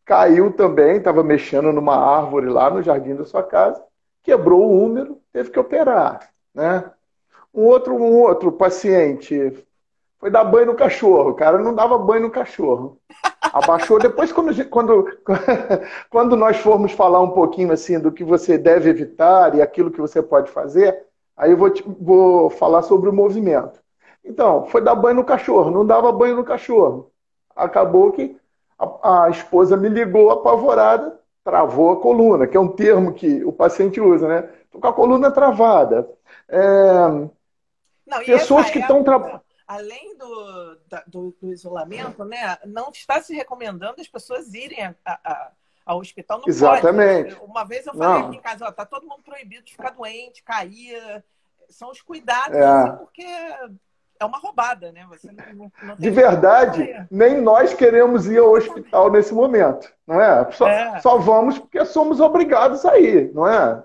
caiu também, estava mexendo numa árvore lá no jardim da sua casa, quebrou o úmero, teve que operar, né? Um outro paciente foi dar banho no cachorro. O cara não dava banho no cachorro. Abaixou. Depois, quando nós formos falar um pouquinho assim do que você deve evitar e aquilo que você pode fazer, aí eu vou falar sobre o movimento. Então, foi dar banho no cachorro. Não dava banho no cachorro. Acabou que a esposa me ligou apavorada, travou a coluna, que é um termo que o paciente usa, né? Tô com a coluna travada. Não, Pessoas que estão trabalhando. Além do isolamento, né, não está se recomendando as pessoas irem ao hospital. Não Exatamente. Pode. Uma vez eu falei aqui em casa, tá todo mundo proibido de ficar doente, cair. São os cuidados, assim, porque é uma roubada, né? Você não tem de verdade, nem nós queremos ir ao hospital nesse momento, não é? Só vamos porque somos obrigados a ir, não é?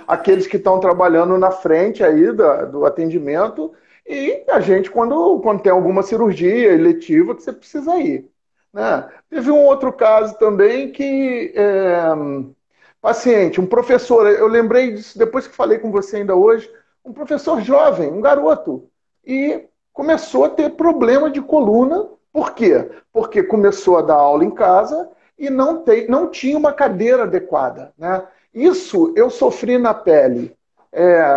Aqueles que estão trabalhando na frente aí do atendimento e a gente quando tem alguma cirurgia eletiva que você precisa ir, né? Teve um outro caso também que paciente, um professor, eu lembrei disso depois que falei com você ainda hoje, um professor jovem, um garoto, e começou a ter problema de coluna. Por quê? Porque começou a dar aula em casa e não tinha uma cadeira adequada, né? Isso eu sofri na pele.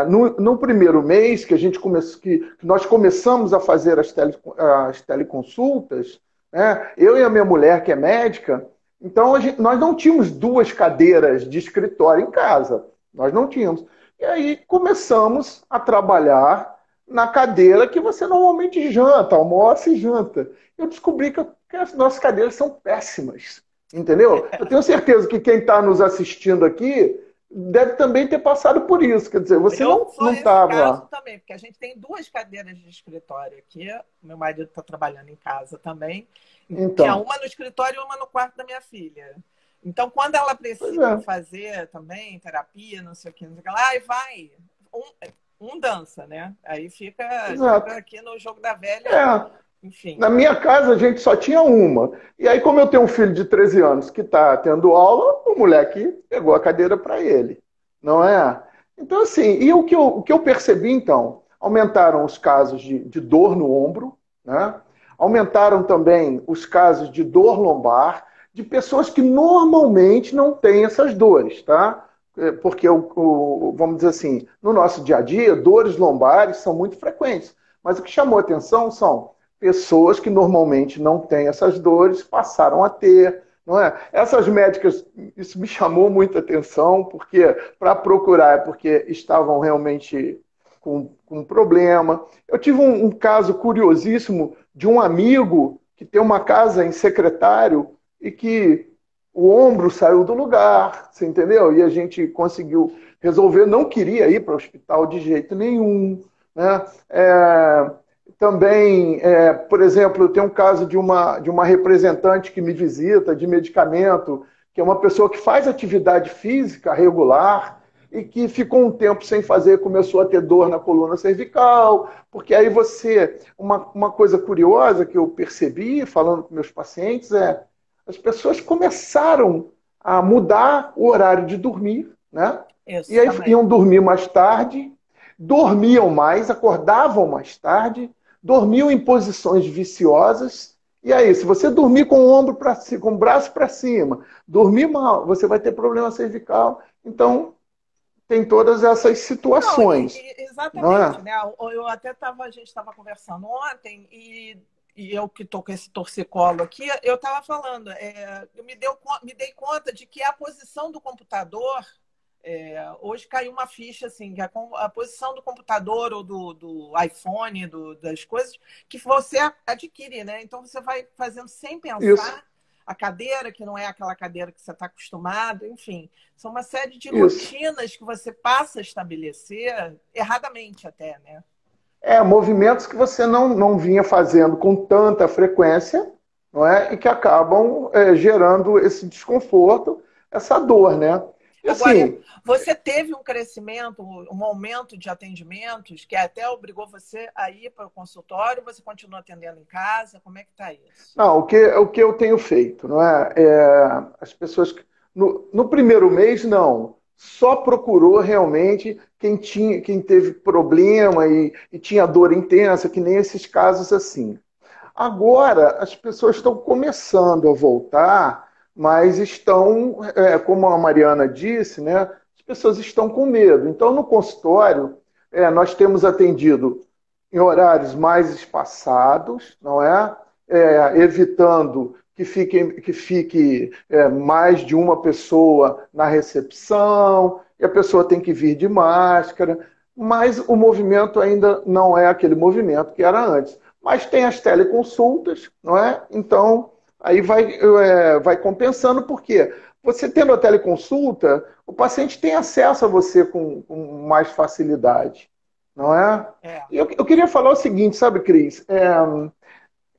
No primeiro mês que nós começamos a fazer as teleconsultas, né? Eu e a minha mulher, que é médica, então nós não tínhamos 2 cadeiras de escritório em casa. Nós não tínhamos. E aí começamos a trabalhar na cadeira que você normalmente janta, almoça e janta. Eu descobri que as nossas cadeiras são péssimas, entendeu? Eu tenho certeza que quem está nos assistindo aqui deve também ter passado por isso. Quer dizer, você não estava... também, porque a gente tem 2 cadeiras de escritório aqui. Meu marido está trabalhando em casa também. Então, tinha uma no escritório e uma no quarto da minha filha. Então, quando ela precisa fazer também terapia, não sei o que, aí vai... Um dança, né? Aí fica aqui no jogo da velha. Enfim. Na minha casa, a gente só tinha uma. E aí, como eu tenho um filho de 13 anos que está tendo aula, o moleque pegou a cadeira para ele. Não é? Então, assim, e o que eu percebi, então? Aumentaram os casos de dor no ombro, né? Aumentaram também os casos de dor lombar, de pessoas que normalmente não têm essas dores, tá? Porque, vamos dizer assim, no nosso dia a dia, dores lombares são muito frequentes. Mas o que chamou a atenção são pessoas que normalmente não têm essas dores, passaram a ter, não é? Essas médicas, isso me chamou muita atenção, porque para procurar é porque estavam realmente com problema. Eu tive um caso curiosíssimo de um amigo que tem uma casa em Secretário e que o ombro saiu do lugar, você entendeu? E a gente conseguiu resolver, não queria ir para o hospital de jeito nenhum, né? Também, por exemplo, tem um caso de uma representante que me visita de medicamento, que é uma pessoa que faz atividade física regular e que ficou um tempo sem fazer, começou a ter dor na coluna cervical, porque aí uma coisa curiosa que eu percebi falando com meus pacientes as pessoas começaram a mudar o horário de dormir, né? E aí iam dormir mais tarde, dormiam mais, acordavam mais tarde, dormiam em posições viciosas. E aí, se você dormir com o ombro para cima, com o braço para cima, dormir mal, você vai ter problema cervical. Então, tem todas essas situações. Exatamente, né? A gente estava conversando ontem e eu que estou com esse torcicolo aqui, eu estava falando, eu me dei conta de que a posição do computador, hoje caiu uma ficha, assim, que a posição do computador ou do iPhone, das coisas, que você adquire, né? Então você vai fazendo sem pensar. Isso. A cadeira, que não é aquela cadeira que você está acostumado, enfim. São uma série de rotinas que você passa a estabelecer, erradamente até, né? Movimentos que você não vinha fazendo com tanta frequência, não é? E que acabam gerando esse desconforto, essa dor, né? E Agora, assim, você teve um crescimento, um aumento de atendimentos que até obrigou você a ir para o consultório, você continua atendendo em casa? Como é que está isso? não, o que eu tenho feito, não é? As pessoas. No primeiro mês, não. Só procurou realmente quem teve problema e tinha dor intensa, que nem esses casos assim. Agora, as pessoas estão começando a voltar, mas estão, como a Mariana disse, né? As pessoas estão com medo. Então, no consultório, nós temos atendido em horários mais espaçados, não é? Evitando que fique mais de uma pessoa na recepção, e a pessoa tem que vir de máscara, mas o movimento ainda não é aquele movimento que era antes. Mas tem as teleconsultas, não é? Então, aí vai compensando, porque você tendo a teleconsulta, o paciente tem acesso a você com mais facilidade, não é? É. E eu queria falar o seguinte, sabe, Cris?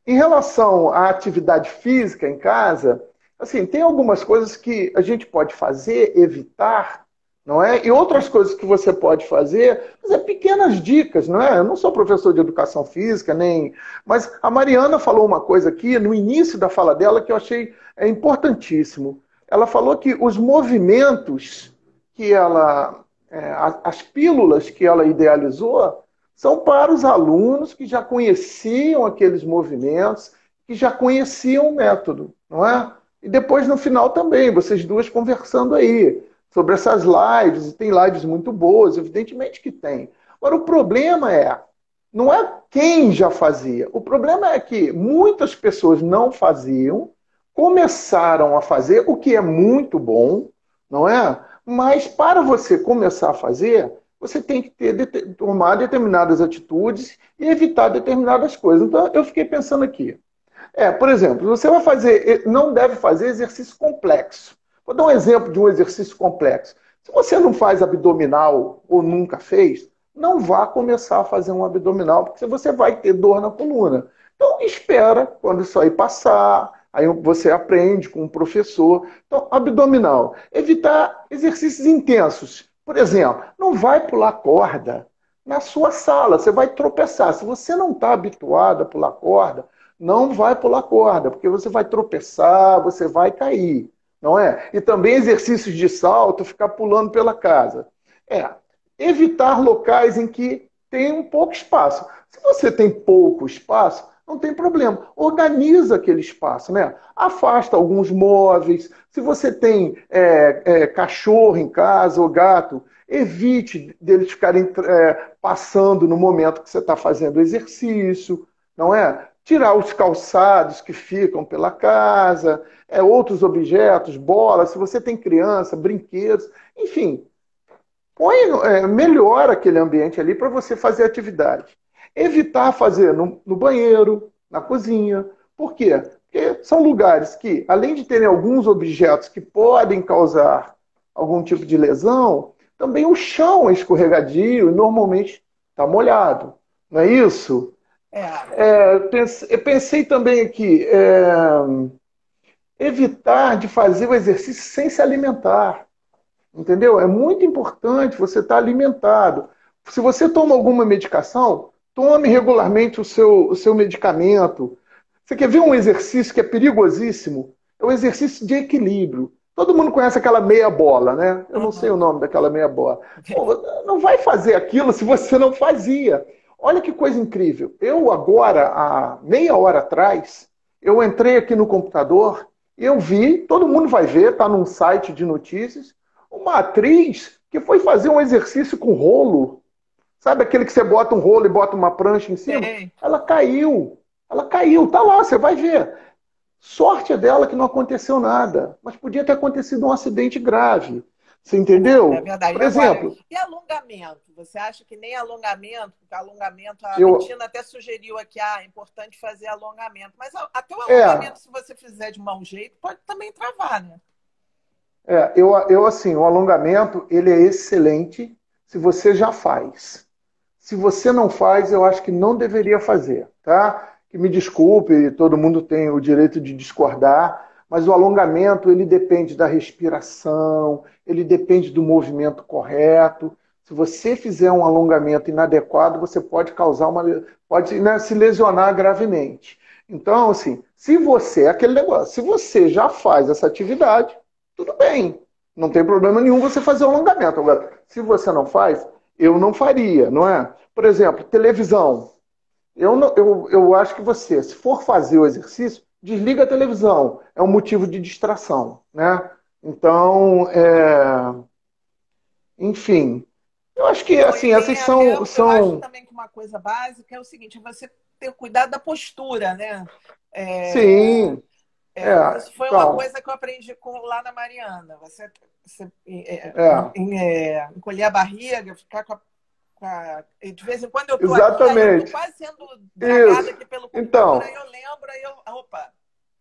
Em relação à atividade física em casa, assim, tem algumas coisas que a gente pode fazer, evitar, não é? E outras coisas que você pode fazer pequenas dicas, não é? Eu não sou professor de educação física, nem. Mas a Mariana falou uma coisa aqui no início da fala dela que eu achei importantíssimo. Ela falou que os movimentos que as pílulas que ela idealizou, são para os alunos que já conheciam aqueles movimentos, que já conheciam o método, não é? E depois, no final, também, vocês duas conversando aí sobre essas lives, e tem lives muito boas, evidentemente que tem. Agora, o problema não é quem já fazia, o problema é que muitas pessoas não faziam, começaram a fazer, o que é muito bom, não é? Mas para você começar a fazer, você tem que tomar determinadas atitudes e evitar determinadas coisas. Então, eu fiquei pensando aqui. Por exemplo, você não deve fazer exercício complexo. Vou dar um exemplo de um exercício complexo. Se você não faz abdominal ou nunca fez, não vá começar a fazer um abdominal, porque você vai ter dor na coluna. Então, espera quando isso aí passar, aí você aprende com o professor. Então, abdominal. Evitar exercícios intensos. Por exemplo, não vai pular corda na sua sala, você vai tropeçar. Se você não está habituado a pular corda, não vai pular corda, porque você vai tropeçar, você vai cair, não é? E também exercícios de salto, ficar pulando pela casa. Evitar locais em que tem um pouco espaço. Se você tem pouco espaço, não tem problema. Organiza aquele espaço, né? Afasta alguns móveis. Se você tem cachorro em casa ou gato, evite deles ficarem passando no momento que você está fazendo o exercício, não é? Tirar os calçados que ficam pela casa, outros objetos, bolas, se você tem criança, brinquedos, enfim. Melhora aquele ambiente ali para você fazer atividade. Evitar fazer no banheiro, na cozinha. Por quê? Porque são lugares que, além de terem alguns objetos que podem causar algum tipo de lesão, também o chão é escorregadio e normalmente está molhado. Não é isso? Eu pensei também aqui, evitar de fazer o exercício sem se alimentar. Entendeu? É muito importante você estar alimentado. Se você toma alguma medicação, tome regularmente o seu medicamento. Você quer ver um exercício que é perigosíssimo? É o exercício de equilíbrio. Todo mundo conhece aquela meia bola, né? Eu não sei o nome daquela meia bola. Pô, não vai fazer aquilo se você não fazia. Olha que coisa incrível. Eu agora, há meia hora atrás, eu entrei aqui no computador e eu vi, todo mundo vai ver, está num site de notícias, uma atriz que foi fazer um exercício com rolo. Sabe aquele que você bota um rolo e bota uma prancha em cima? Sim. Ela caiu. Ela caiu. Tá lá, você vai ver. Sorte é dela que não aconteceu nada. Mas podia ter acontecido um acidente grave. Você entendeu? É verdade. Por exemplo... Agora, e alongamento? Você acha que nem alongamento? Porque alongamento, a eu... Bettina até sugeriu aqui, é importante fazer alongamento. Mas até o alongamento, se você fizer de mau jeito, pode também travar, né? Assim, o alongamento, ele é excelente se você já faz. Se você não faz, eu acho que não deveria fazer, tá? Que me desculpe, todo mundo tem o direito de discordar, mas o alongamento ele depende da respiração, ele depende do movimento correto. Se você fizer um alongamento inadequado, você pode causar pode, né, se lesionar gravemente. Então, assim, se você, aquele negócio, se você já faz essa atividade, tudo bem. Não tem problema nenhum você fazer o alongamento. Agora, se você não faz, eu não faria, não é? Por exemplo, televisão. Eu acho que você, se for fazer o exercício, desliga a televisão. É um motivo de distração, né? Então, enfim, eu acho que, Não, e assim, essas tem até, eu acho são... também que uma coisa básica é o seguinte, você ter cuidado da postura, né? É, Sim, é, isso foi uma então, coisa que eu aprendi lá na Mariana. Você é, encolher a barriga, ficar de vez em quando eu estou aqui, aí eu estou exatamente, quase sendo dragada isso. aqui pelo computador, Então, aí eu lembro, opa,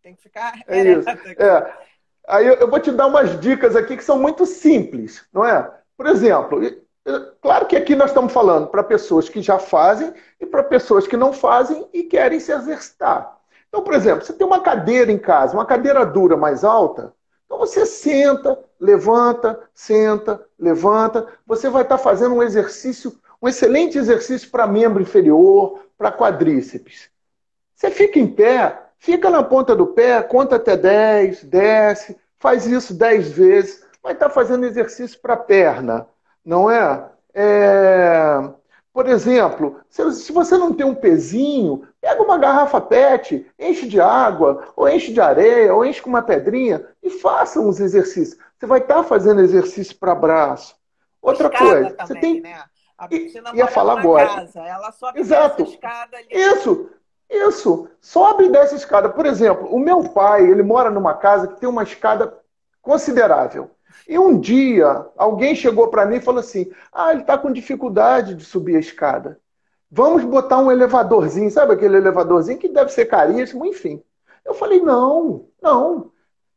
tem que ficar é ereta isso. aqui. Aí eu vou te dar umas dicas aqui que são muito simples, não é? Por exemplo, claro que aqui nós estamos falando para pessoas que já fazem e para pessoas que não fazem e querem se exercitar. Então, por exemplo, você tem uma cadeira em casa, uma cadeira dura mais alta, então você senta, levanta, você vai estar fazendo um exercício, um excelente exercício para membro inferior, para quadríceps. Você fica em pé, fica na ponta do pé, conta até 10, desce, faz isso 10 vezes, vai estar fazendo exercício para a perna, não é? Por exemplo, se você não tem um pezinho, pega uma garrafa PET, enche de água, ou enche de areia, ou enche com uma pedrinha e faça uns exercícios. Você vai estar fazendo exercício para braço. Outra Escada coisa, você também, tem... né? Você Ia mora falar numa agora. casa, ela sobe e desce a Exato. escada ali. Isso. Sobe e desce a escada. Por exemplo, o meu pai, ele mora numa casa que tem uma escada considerável. E um dia, alguém chegou para mim e falou assim, ele está com dificuldade de subir a escada. Vamos botar um elevadorzinho, sabe aquele elevadorzinho que deve ser caríssimo, enfim. Eu falei, não.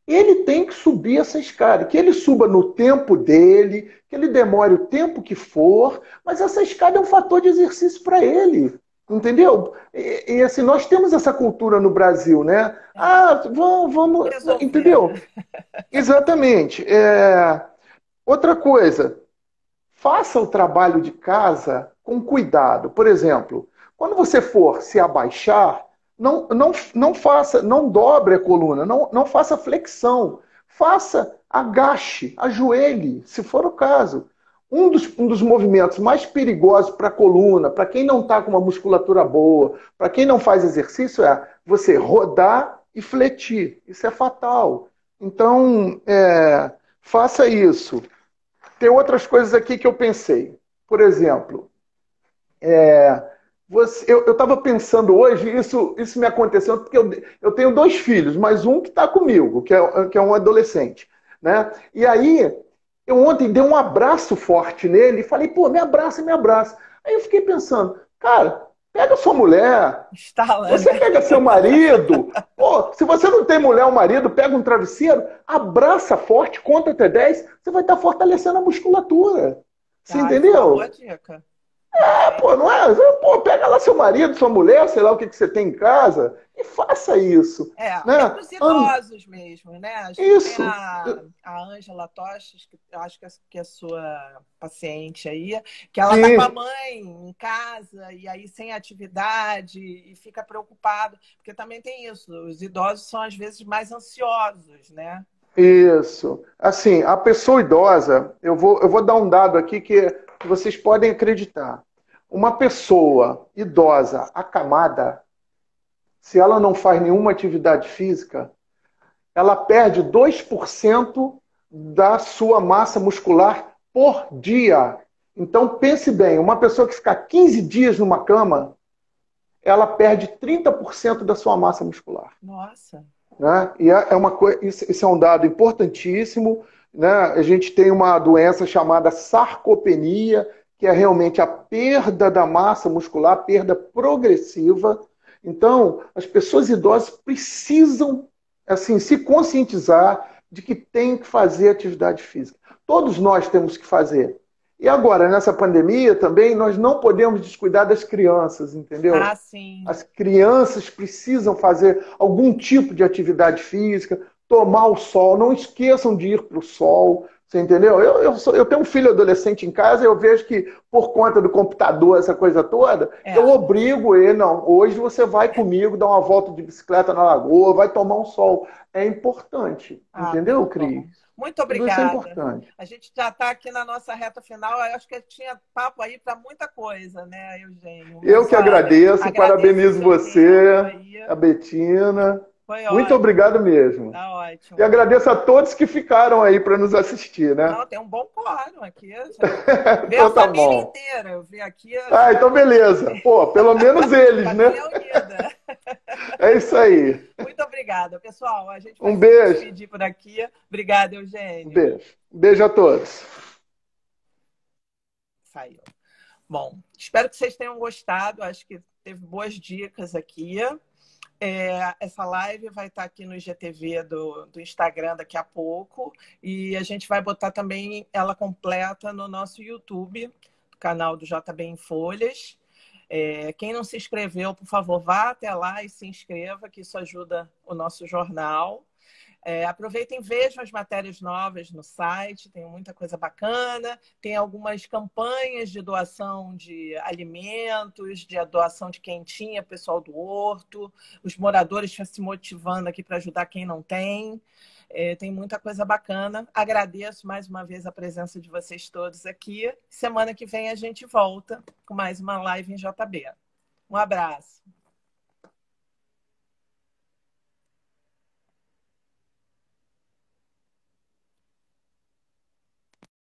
Ele tem que subir essa escada, que ele suba no tempo dele, que ele demore o tempo que for, mas essa escada é um fator de exercício para ele, entendeu? Assim, nós temos essa cultura no Brasil, né? Vamos, Resolver, entendeu? né? Exatamente. Outra coisa, faça o trabalho de casa com cuidado. Por exemplo, quando você for se abaixar, não faça, não dobre a coluna, não faça flexão. Faça, agache, ajoelhe, se for o caso. Um dos movimentos mais perigosos para a coluna, para quem não está com uma musculatura boa, para quem não faz exercício, é você rodar e fletir. Isso é fatal. Então, faça isso. Tem outras coisas aqui que eu pensei. Por exemplo, eu estava pensando hoje, isso me aconteceu porque eu tenho 2 filhos, mas um que está comigo, que é um adolescente. Né? E aí, eu ontem dei um abraço forte nele e falei, pô, me abraça, me abraça. Aí eu fiquei pensando, cara, pega sua mulher, Instala, você né? pega seu marido, pô, se você não tem mulher ou marido, pega um travesseiro, abraça forte, conta até 10, você vai estar fortalecendo a musculatura. Você Isso é uma boa entendeu? dica. Pô, não é? Pô, pega lá seu marido, sua mulher, sei lá o que você tem em casa, e faça isso. É Né? para os idosos mesmo, né? A gente tem Isso. a Ângela Toches, que eu acho que é sua paciente aí, que ela tá com a Sim, mãe em casa e aí sem atividade e fica preocupada, porque também tem isso, os idosos são às vezes mais ansiosos, né? isso. Assim, a pessoa idosa, eu vou dar um dado aqui que vocês podem acreditar. Uma pessoa idosa acamada, se ela não faz nenhuma atividade física, ela perde 2% da sua massa muscular por dia. Então, pense bem, uma pessoa que ficar 15 dias numa cama, ela perde 30% da sua massa muscular. Nossa. Né? E isso é um dado importantíssimo. Né? A gente tem uma doença chamada sarcopenia, que é realmente a perda da massa muscular, perda progressiva. Então, as pessoas idosas precisam assim, se conscientizar de que tem que fazer atividade física. Todos nós temos que fazer. E agora, nessa pandemia também, nós não podemos descuidar das crianças, entendeu? Sim. As crianças precisam fazer algum tipo de atividade física, tomar o sol, não esqueçam de ir para o sol, você entendeu? Eu tenho um filho adolescente em casa, eu vejo que por conta do computador, essa coisa toda, eu obrigo ele, não, hoje você vai comigo dar uma volta de bicicleta na lagoa, vai tomar um sol. É importante, entendeu, Cris? Muito Tudo isso é obrigada. importante. A gente já está aqui na nossa reta final. Eu acho que tinha papo aí para muita coisa, né, Eugênio? Eu Mas, que olha, agradeço, parabenizo você, a Betina. Foi Muito ótimo. obrigado mesmo. Tá ótimo. E agradeço a todos que ficaram aí para nos assistir, né? Não, tem um bom quórum aqui. Vê Então a tá família bom. inteira. Eu vi aqui. Ah, então beleza. Pô, pelo menos eles, né? Família unida. É isso aí. Muito obrigada, pessoal. A gente vai Um beijo. se despedir por aqui. Obrigada, Eugênio. Um beijo. Um beijo a todos. Saiu. Bom, espero que vocês tenham gostado. Acho que teve boas dicas aqui. Essa live vai estar aqui no IGTV do Instagram daqui a pouco. E a gente vai botar também ela completa no nosso YouTube, do canal do JB em Folhas. Quem não se inscreveu, por favor, vá até lá e se inscreva, que isso ajuda o nosso jornal. Aproveitem, vejam as matérias novas no site, tem muita coisa bacana, tem algumas campanhas de doação de alimentos, de doação de quentinha, pessoal do Horto, os moradores estão se motivando aqui para ajudar quem não tem. Tem muita coisa bacana. Agradeço mais uma vez a presença de vocês todos aqui. Semana que vem a gente volta com mais uma live em JB. Um abraço.